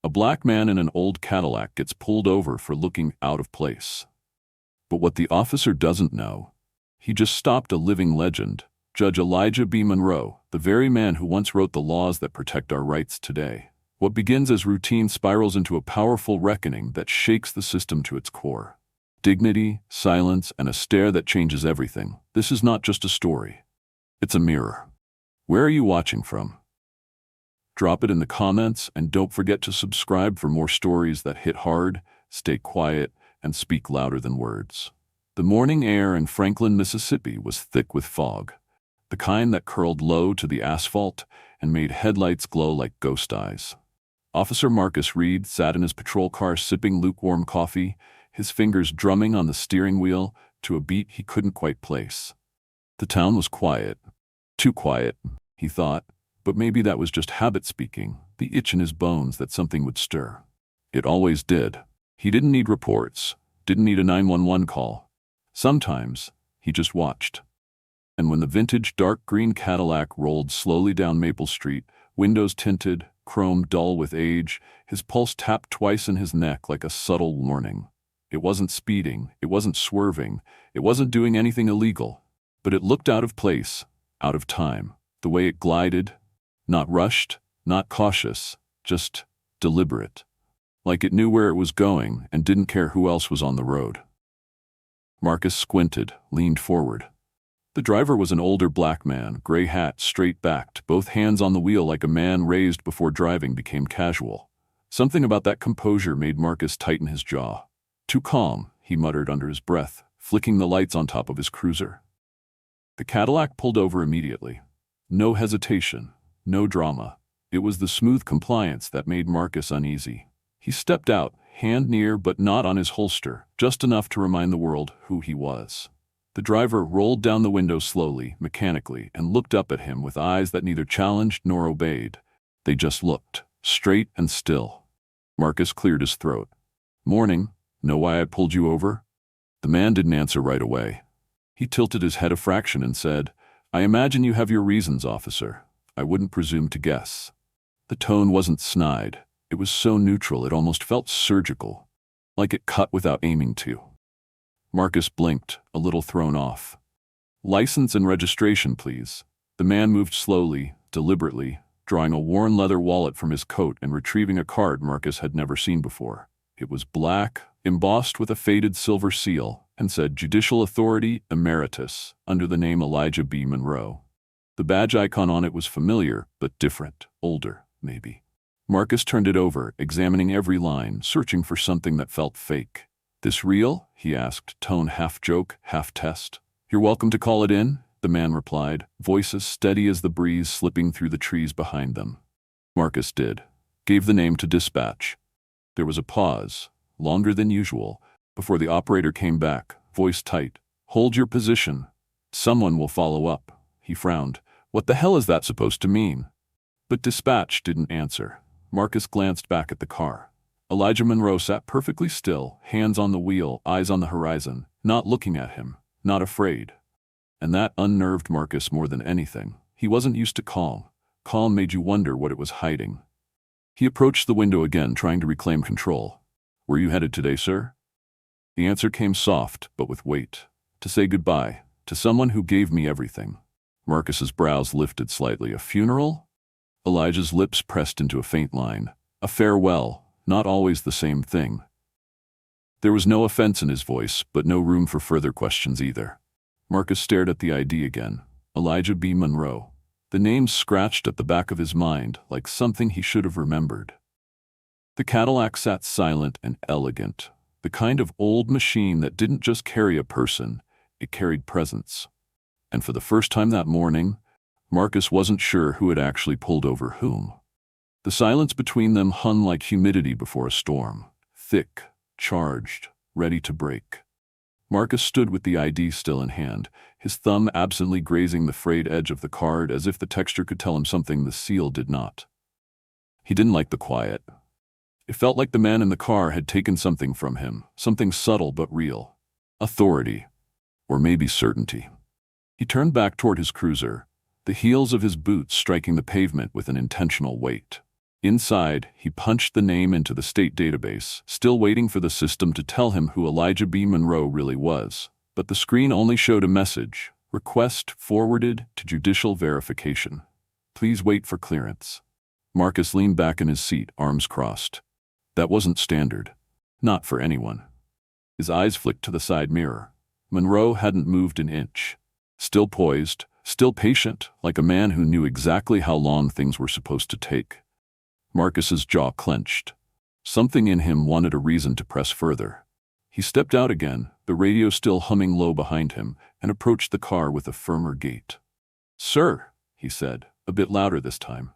A black man in an old Cadillac gets pulled over for looking out of place. But what the officer doesn't know, he just stopped a living legend, Judge Elijah B. Monroe, the very man who once wrote the laws that protect our rights today. What begins as routine spirals into a powerful reckoning that shakes the system to its core. Dignity, silence, and a stare that changes everything. This is not just a story. It's a mirror. Where are you watching from? Drop it in the comments, and don't forget to subscribe for more stories that hit hard, stay quiet, and speak louder than words. The morning air in Franklin, Mississippi was thick with fog, the kind that curled low to the asphalt and made headlights glow like ghost eyes. Officer Marcus Reed sat in his patrol car sipping lukewarm coffee, his fingers drumming on the steering wheel to a beat he couldn't quite place. The town was quiet. Too quiet, he thought, but maybe that was just habit speaking, the itch in his bones that something would stir. It always did. He didn't need reports, didn't need a 911 call. Sometimes, he just watched. And when the vintage dark green Cadillac rolled slowly down Maple Street, windows tinted, chrome dull with age, his pulse tapped twice in his neck like a subtle warning. It wasn't speeding, it wasn't swerving, it wasn't doing anything illegal, but it looked out of place, out of time, the way it glided, not rushed, not cautious, just deliberate. Like it knew where it was going and didn't care who else was on the road. Marcus squinted, leaned forward. The driver was an older black man, gray hat straight-backed, both hands on the wheel like a man raised before driving became casual. Something about that composure made Marcus tighten his jaw. Too calm, he muttered under his breath, flicking the lights on top of his cruiser. The Cadillac pulled over immediately. No hesitation, no drama. It was the smooth compliance that made Marcus uneasy. He stepped out, hand near but not on his holster, just enough to remind the world who he was. The driver rolled down the window slowly, mechanically, and looked up at him with eyes that neither challenged nor obeyed. They just looked, straight and still. Marcus cleared his throat. "Morning. Know why I pulled you over?" The man didn't answer right away. He tilted his head a fraction and said, "I imagine you have your reasons, officer. I wouldn't presume to guess." The tone wasn't snide. It was so neutral it almost felt surgical, like it cut without aiming to. Marcus blinked, a little thrown off. "License and registration, please." The man moved slowly, deliberately, drawing a worn leather wallet from his coat and retrieving a card Marcus had never seen before. It was black, embossed with a faded silver seal, and said Judicial Authority Emeritus under the name Elijah B. Monroe. The badge icon on it was familiar, but different, older, maybe. Marcus turned it over, examining every line, searching for something that felt fake. "This real?" he asked, tone half joke, half test. "You're welcome to call it in," the man replied, voice as steady as the breeze slipping through the trees behind them. Marcus did. Gave the name to dispatch. There was a pause, longer than usual, before the operator came back, voice tight. "Hold your position. Someone will follow up." He frowned. "What the hell is that supposed to mean?" But dispatch didn't answer. Marcus glanced back at the car. Elijah Monroe sat perfectly still, hands on the wheel, eyes on the horizon, not looking at him, not afraid. And that unnerved Marcus more than anything. He wasn't used to calm. Calm made you wonder what it was hiding. He approached the window again, trying to reclaim control. "Where you headed today, sir?" The answer came soft, but with weight. "To say goodbye, to someone who gave me everything." Marcus's brows lifted slightly. "A funeral?" Elijah's lips pressed into a faint line. "A farewell. Not always the same thing." There was no offense in his voice, but no room for further questions either. Marcus stared at the ID again. Elijah B. Monroe. The name scratched at the back of his mind, like something he should have remembered. The Cadillac sat silent and elegant, the kind of old machine that didn't just carry a person, it carried presence. And for the first time that morning, Marcus wasn't sure who had actually pulled over whom. The silence between them hung like humidity before a storm, thick, charged, ready to break. Marcus stood with the ID still in hand, his thumb absently grazing the frayed edge of the card as if the texture could tell him something the seal did not. He didn't like the quiet. It felt like the man in the car had taken something from him, something subtle but real. Authority, or maybe certainty. He turned back toward his cruiser, the heels of his boots striking the pavement with an intentional weight. Inside, he punched the name into the state database, still waiting for the system to tell him who Elijah B. Monroe really was. But the screen only showed a message: request forwarded to judicial verification. Please wait for clearance. Marcus leaned back in his seat, arms crossed. That wasn't standard. Not for anyone. His eyes flicked to the side mirror. Monroe hadn't moved an inch. Still poised, still patient, like a man who knew exactly how long things were supposed to take. Marcus's jaw clenched. Something in him wanted a reason to press further. He stepped out again, the radio still humming low behind him, and approached the car with a firmer gait. "Sir," he said, a bit louder this time,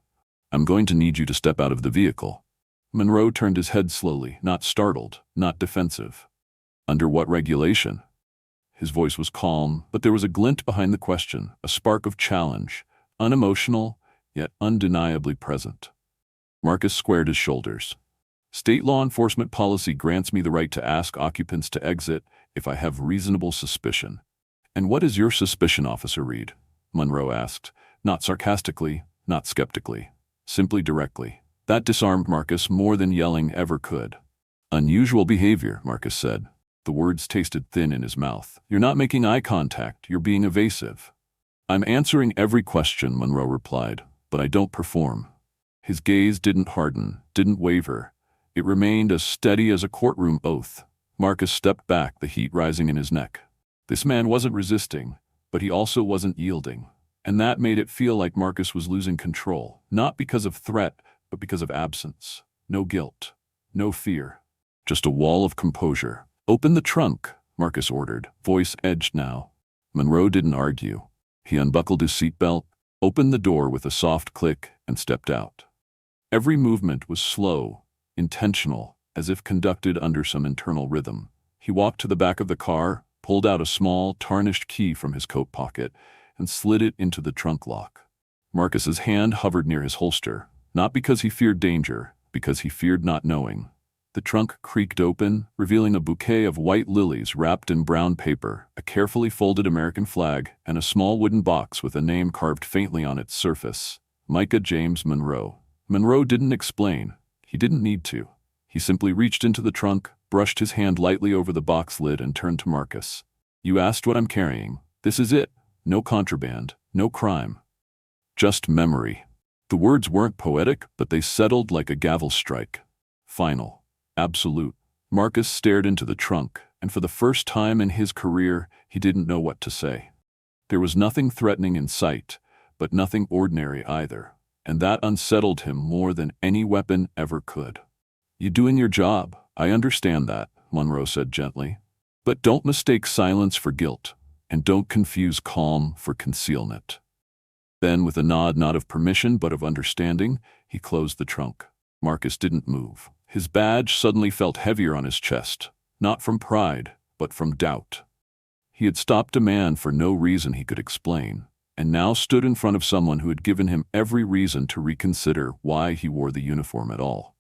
"I'm going to need you to step out of the vehicle." Monroe turned his head slowly, not startled, not defensive. "Under what regulation?" His voice was calm, but there was a glint behind the question, a spark of challenge, unemotional, yet undeniably present. Marcus squared his shoulders. "State law enforcement policy grants me the right to ask occupants to exit if I have reasonable suspicion." "And what is your suspicion, Officer Reed?" Monroe asked, not sarcastically, not skeptically, simply directly. That disarmed Marcus more than yelling ever could. "Unusual behavior," Marcus said. The words tasted thin in his mouth. "You're not making eye contact, you're being evasive." "I'm answering every question," Monroe replied, "but I don't perform." His gaze didn't harden, didn't waver. It remained as steady as a courtroom oath. Marcus stepped back, the heat rising in his neck. This man wasn't resisting, but he also wasn't yielding. And that made it feel like Marcus was losing control, not because of threat, but because of absence. No guilt, no fear, just a wall of composure. "Open the trunk," Marcus ordered, voice edged now. Monroe didn't argue. He unbuckled his seatbelt, opened the door with a soft click, and stepped out. Every movement was slow, intentional, as if conducted under some internal rhythm. He walked to the back of the car, pulled out a small, tarnished key from his coat pocket, and slid it into the trunk lock. Marcus's hand hovered near his holster, not because he feared danger, because he feared not knowing. The trunk creaked open, revealing a bouquet of white lilies wrapped in brown paper, a carefully folded American flag, and a small wooden box with a name carved faintly on its surface: Micah James Monroe. Monroe didn't explain. He didn't need to. He simply reached into the trunk, brushed his hand lightly over the box lid, and turned to Marcus. "You asked what I'm carrying. This is it. No contraband, no crime. Just memory." The words weren't poetic, but they settled like a gavel strike. Final. Absolute. Marcus stared into the trunk, and for the first time in his career, he didn't know what to say. There was nothing threatening in sight, but nothing ordinary either, and that unsettled him more than any weapon ever could. "You're doing your job, I understand that," Monroe said gently. "But don't mistake silence for guilt, and don't confuse calm for concealment." Then, with a nod not of permission but of understanding, he closed the trunk. Marcus didn't move. His badge suddenly felt heavier on his chest, not from pride, but from doubt. He had stopped a man for no reason he could explain, and now stood in front of someone who had given him every reason to reconsider why he wore the uniform at all.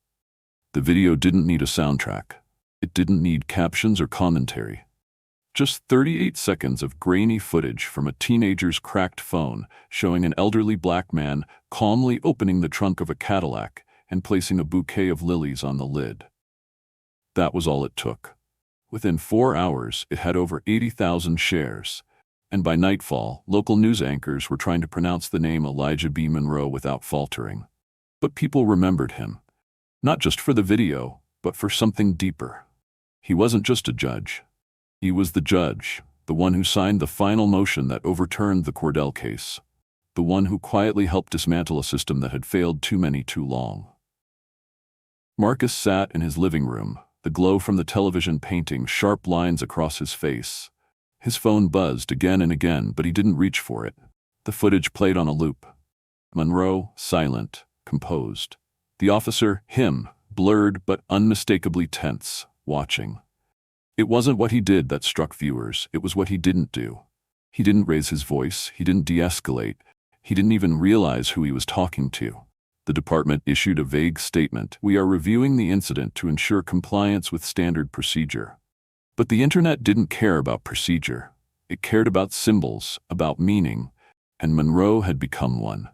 The video didn't need a soundtrack. It didn't need captions or commentary. Just 38 seconds of grainy footage from a teenager's cracked phone showing an elderly black man calmly opening the trunk of a Cadillac and placing a bouquet of lilies on the lid. That was all it took. Within 4 hours, it had over 80,000 shares, and by nightfall, local news anchors were trying to pronounce the name Elijah B. Monroe without faltering. But people remembered him, not just for the video, but for something deeper. He wasn't just a judge. He was the judge, the one who signed the final motion that overturned the Cordell case, the one who quietly helped dismantle a system that had failed too many too long. Marcus sat in his living room, the glow from the television painting sharp lines across his face. His phone buzzed again and again, but he didn't reach for it. The footage played on a loop. Monroe, silent, composed. The officer, him, blurred but unmistakably tense, watching. It wasn't what he did that struck viewers, it was what he didn't do. He didn't raise his voice, he didn't de-escalate, he didn't even realize who he was talking to. The department issued a vague statement: "We are reviewing the incident to ensure compliance with standard procedure." But the internet didn't care about procedure. It cared about symbols, about meaning, and Monroe had become one.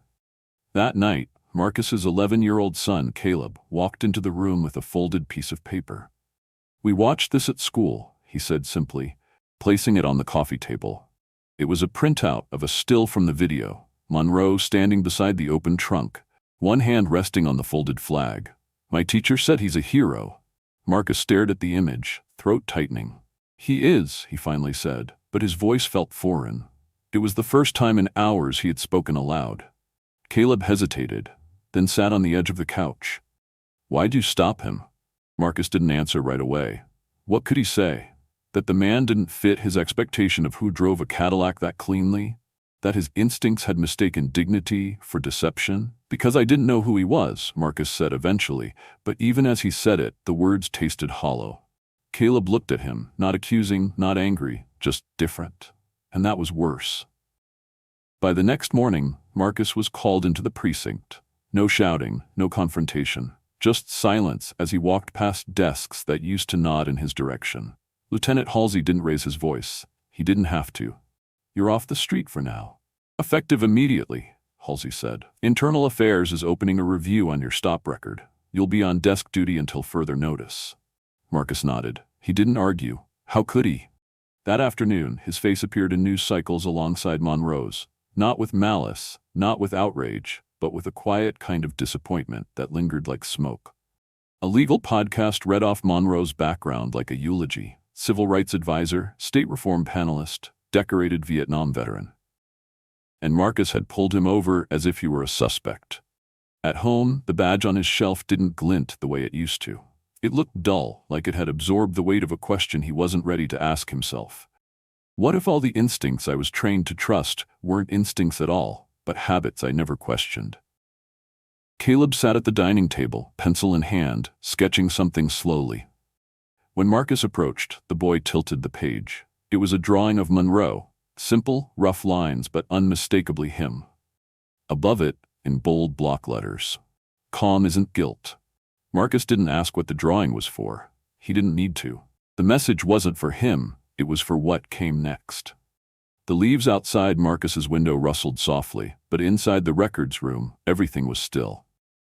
That night, Marcus's 11-year-old son, Caleb, walked into the room with a folded piece of paper. "We watched this at school," he said simply, placing it on the coffee table. It was a printout of a still from the video, Monroe standing beside the open trunk, one hand resting on the folded flag. "My teacher said he's a hero." Marcus stared at the image, throat tightening. "He is," he finally said, but his voice felt foreign. It was the first time in hours he had spoken aloud. Caleb hesitated, then sat on the edge of the couch. "Why'd you stop him?" Marcus didn't answer right away. What could he say? That the man didn't fit his expectation of who drove a Cadillac that cleanly? That his instincts had mistaken dignity for deception? "Because I didn't know who he was," Marcus said eventually, but even as he said it, the words tasted hollow. Caleb looked at him, not accusing, not angry, just different. And that was worse. By the next morning, Marcus was called into the precinct. No shouting, no confrontation, just silence as he walked past desks that used to nod in his direction. Lieutenant Halsey didn't raise his voice. He didn't have to. "You're off the street for now." "Effective immediately," Halsey said. "Internal Affairs is opening a review on your stop record. You'll be on desk duty until further notice." Marcus nodded. He didn't argue. How could he? That afternoon, his face appeared in news cycles alongside Monroe's, not with malice, not with outrage, but with a quiet kind of disappointment that lingered like smoke. A legal podcast read off Monroe's background like a eulogy. Civil rights advisor, state reform panelist, decorated Vietnam veteran. And Marcus had pulled him over as if he were a suspect. At home, the badge on his shelf didn't glint the way it used to. It looked dull, like it had absorbed the weight of a question he wasn't ready to ask himself. What if all the instincts I was trained to trust weren't instincts at all, but habits I never questioned? Caleb sat at the dining table, pencil in hand, sketching something slowly. When Marcus approached, the boy tilted the page. It was a drawing of Monroe, simple, rough lines, but unmistakably him. Above it, in bold block letters, "Calm isn't guilt." Marcus didn't ask what the drawing was for. He didn't need to. The message wasn't for him, it was for what came next. The leaves outside Marcus's window rustled softly, but inside the records room, everything was still.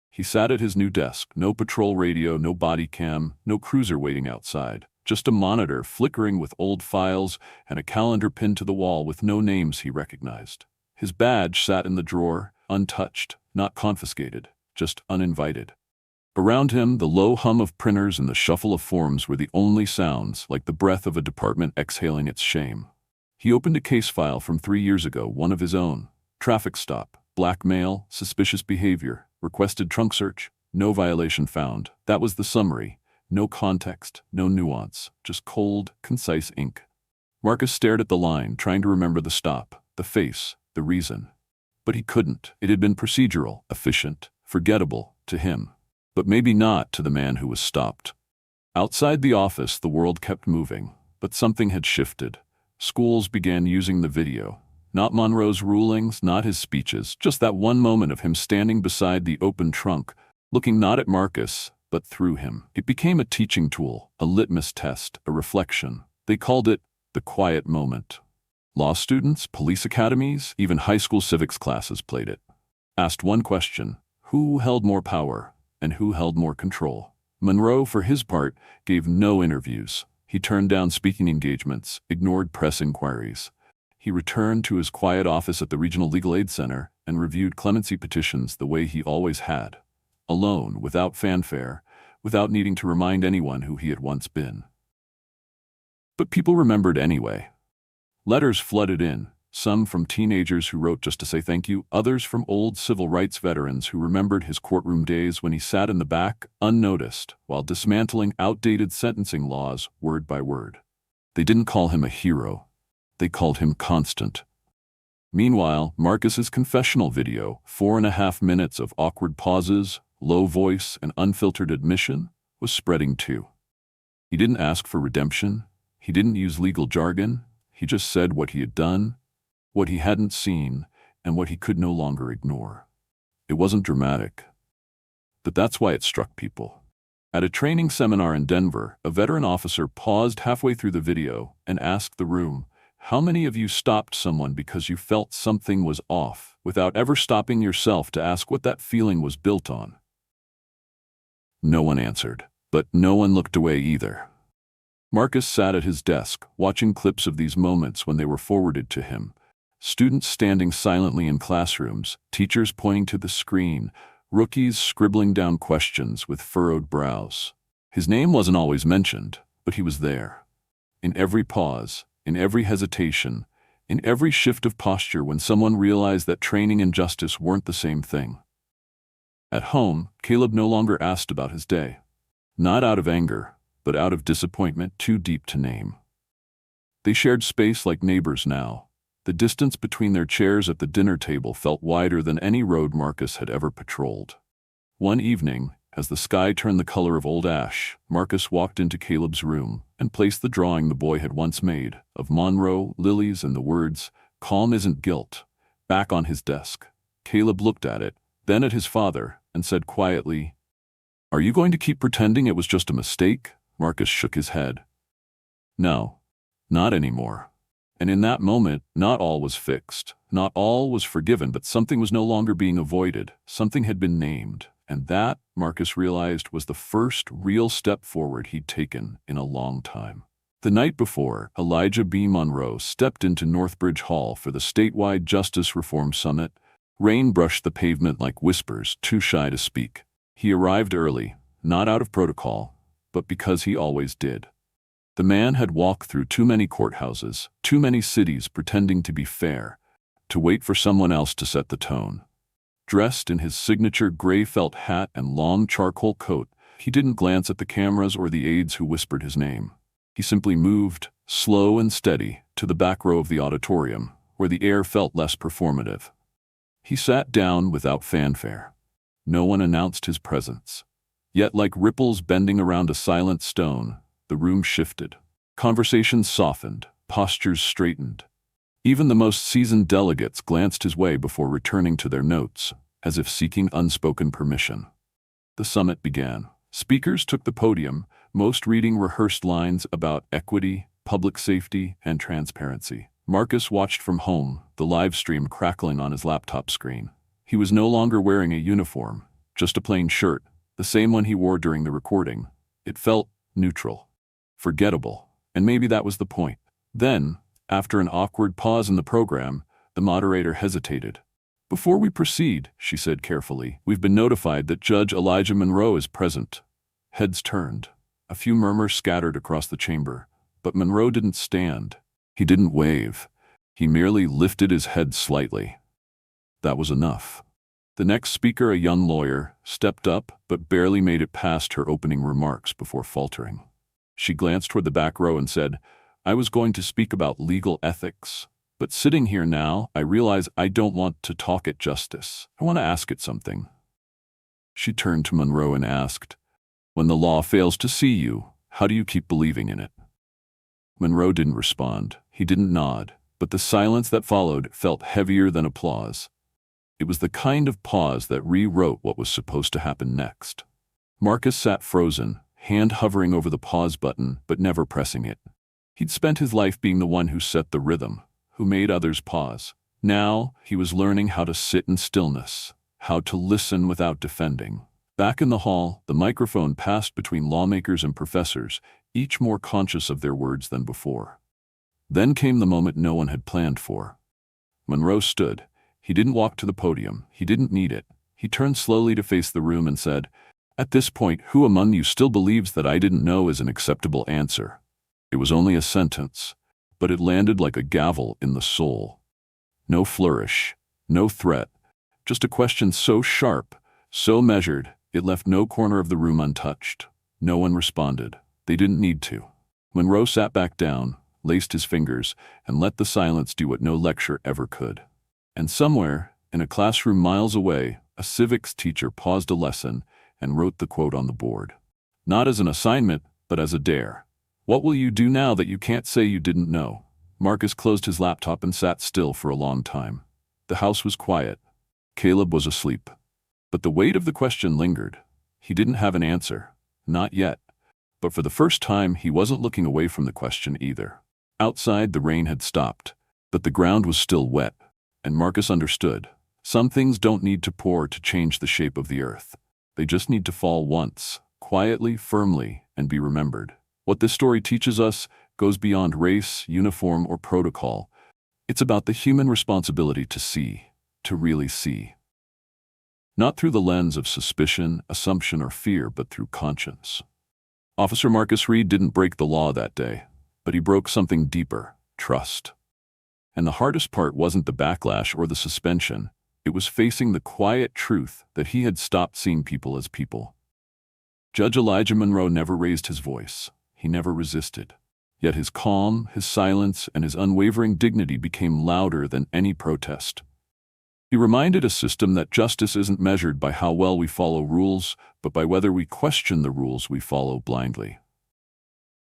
He sat at his new desk, no patrol radio, no body cam, no cruiser waiting outside, just a monitor flickering with old files and a calendar pinned to the wall with no names he recognized. His badge sat in the drawer, untouched, not confiscated, just uninvited. Around him, the low hum of printers and the shuffle of forms were the only sounds, like the breath of a department exhaling its shame. He opened a case file from 3 years ago, one of his own. Traffic stop, blackmail, suspicious behavior, requested trunk search, no violation found. That was the summary. No context, no nuance, just cold, concise ink. Marcus stared at the line, trying to remember the stop, the face, the reason. But he couldn't. It had been procedural, efficient, forgettable to him. But maybe not to the man who was stopped. Outside the office, the world kept moving, but something had shifted. Schools began using the video. Not Monroe's rulings, not his speeches, just that one moment of him standing beside the open trunk, looking not at Marcus, but through him. It became a teaching tool, a litmus test, a reflection. They called it the quiet moment. Law students, police academies, even high school civics classes played it. Asked one question: who held more power and who held more control? Monroe, for his part, gave no interviews. He turned down speaking engagements, ignored press inquiries. He returned to his quiet office at the Regional Legal Aid Center and reviewed clemency petitions the way he always had. Alone, without fanfare, without needing to remind anyone who he had once been. But people remembered anyway. Letters flooded in, some from teenagers who wrote just to say thank you, others from old civil rights veterans who remembered his courtroom days when he sat in the back, unnoticed, while dismantling outdated sentencing laws word by word. They didn't call him a hero. They called him constant. Meanwhile, Marcus's confessional video, 4.5 minutes of awkward pauses, low voice, and unfiltered admission, was spreading too. He didn't ask for redemption. He didn't use legal jargon. He just said what he had done, what he hadn't seen, and what he could no longer ignore. It wasn't dramatic, but that's why it struck people. At a training seminar in Denver, a veteran officer paused halfway through the video and asked the room, How many of you stopped someone because you felt something was off, without ever stopping yourself to ask what that feeling was built on? No one answered, but no one looked away either. Marcus sat at his desk, watching clips of these moments when they were forwarded to him. Students standing silently in classrooms, teachers pointing to the screen, rookies scribbling down questions with furrowed brows. His name wasn't always mentioned, but he was there. In every pause, in every hesitation, in every shift of posture when someone realized that training and justice weren't the same thing. At home, Caleb no longer asked about his day. Not out of anger, but out of disappointment too deep to name. They shared space like neighbors now. The distance between their chairs at the dinner table felt wider than any road Marcus had ever patrolled. One evening, as the sky turned the color of old ash, Marcus walked into Caleb's room and placed the drawing the boy had once made of Monroe, lilies, and the words, "Calm isn't guilt," back on his desk. Caleb looked at it, then at his father, and said quietly, "Are you going to keep pretending it was just a mistake?" Marcus shook his head. No, not anymore. And in that moment, not all was fixed, not all was forgiven, but something was no longer being avoided. Something had been named, and that, Marcus realized, was the first real step forward he'd taken in a long time. The night before, Elijah B. Monroe stepped into Northbridge Hall for the statewide Justice Reform Summit. Rain brushed the pavement like whispers, too shy to speak. He arrived early, not out of protocol, but because he always did. The man had walked through too many courthouses, too many cities pretending to be fair, to wait for someone else to set the tone. Dressed in his signature gray felt hat and long charcoal coat, he didn't glance at the cameras or the aides who whispered his name. He simply moved, slow and steady, to the back row of the auditorium, where the air felt less performative. He sat down without fanfare. No one announced his presence. Yet like ripples bending around a silent stone, the room shifted. Conversations softened, postures straightened. Even the most seasoned delegates glanced his way before returning to their notes, as if seeking unspoken permission. The summit began. Speakers took the podium, most reading rehearsed lines about equity, public safety, and transparency. Marcus watched from home, the live stream crackling on his laptop screen. He was no longer wearing a uniform, just a plain shirt, the same one he wore during the recording. It felt neutral, forgettable, and maybe that was the point. Then, after an awkward pause in the program, the moderator hesitated. "Before we proceed," she said carefully, "we've been notified that Judge Elijah Monroe is present." Heads turned. A few murmurs scattered across the chamber, but Monroe didn't stand. He didn't wave. He merely lifted his head slightly. That was enough. The next speaker, a young lawyer, stepped up but barely made it past her opening remarks before faltering. She glanced toward the back row and said, "I was going to speak about legal ethics, but sitting here now, I realize I don't want to talk at justice. I want to ask it something." She turned to Monroe and asked, "When the law fails to see you, how do you keep believing in it?" Monroe didn't respond. He didn't nod, but the silence that followed felt heavier than applause. It was the kind of pause that rewrote what was supposed to happen next. Marcus sat frozen, hand hovering over the pause button but never pressing it. He'd spent his life being the one who set the rhythm, who made others pause. Now, he was learning how to sit in stillness, how to listen without defending. Back in the hall, the microphone passed between lawmakers and professors, each more conscious of their words than before. Then came the moment no one had planned for. Monroe stood. He didn't walk to the podium. He didn't need it. He turned slowly to face the room and said, "At this point, who among you still believes that I didn't know is an acceptable answer?" It was only a sentence, but it landed like a gavel in the soul. No flourish, no threat, just a question so sharp, so measured, it left no corner of the room untouched. No one responded. They didn't need to. Monroe sat back down, laced his fingers, and let the silence do what no lecture ever could. And somewhere, in a classroom miles away, a civics teacher paused a lesson and wrote the quote on the board. Not as an assignment, but as a dare. "What will you do now that you can't say you didn't know?" Marcus closed his laptop and sat still for a long time. The house was quiet. Caleb was asleep. But the weight of the question lingered. He didn't have an answer. Not yet. But for the first time, he wasn't looking away from the question either. Outside, the rain had stopped, but the ground was still wet, and Marcus understood. Some things don't need to pour to change the shape of the earth. They just need to fall once, quietly, firmly, and be remembered. What this story teaches us goes beyond race, uniform, or protocol. It's about the human responsibility to see, to really see. Not through the lens of suspicion, assumption, or fear, but through conscience. Officer Marcus Reed didn't break the law that day, but he broke something deeper: trust. And the hardest part wasn't the backlash or the suspension. It was facing the quiet truth that he had stopped seeing people as people. Judge Elijah Monroe never raised his voice. He never resisted. Yet his calm, his silence, and his unwavering dignity became louder than any protest. He reminded a system that justice isn't measured by how well we follow rules, but by whether we question the rules we follow blindly.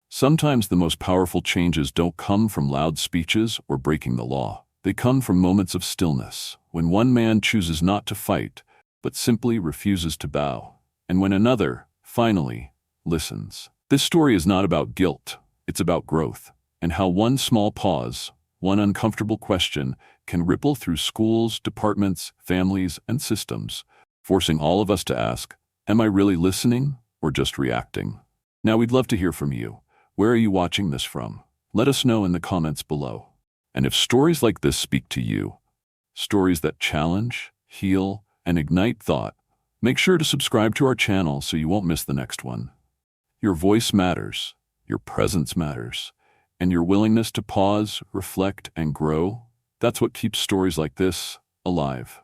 Sometimes the most powerful changes don't come from loud speeches or breaking the law. They come from moments of stillness, when one man chooses not to fight, but simply refuses to bow, and when another, finally, listens. This story is not about guilt, it's about growth, and how one small pause, one uncomfortable question, can ripple through schools, departments, families, and systems, forcing all of us to ask, am I really listening or just reacting? Now, we'd love to hear from you. Where are you watching this from? Let us know in the comments below. And if stories like this speak to you, stories that challenge, heal, and ignite thought, make sure to subscribe to our channel so you won't miss the next one. Your voice matters, your presence matters, and your willingness to pause, reflect, and grow, that's what keeps stories like this alive.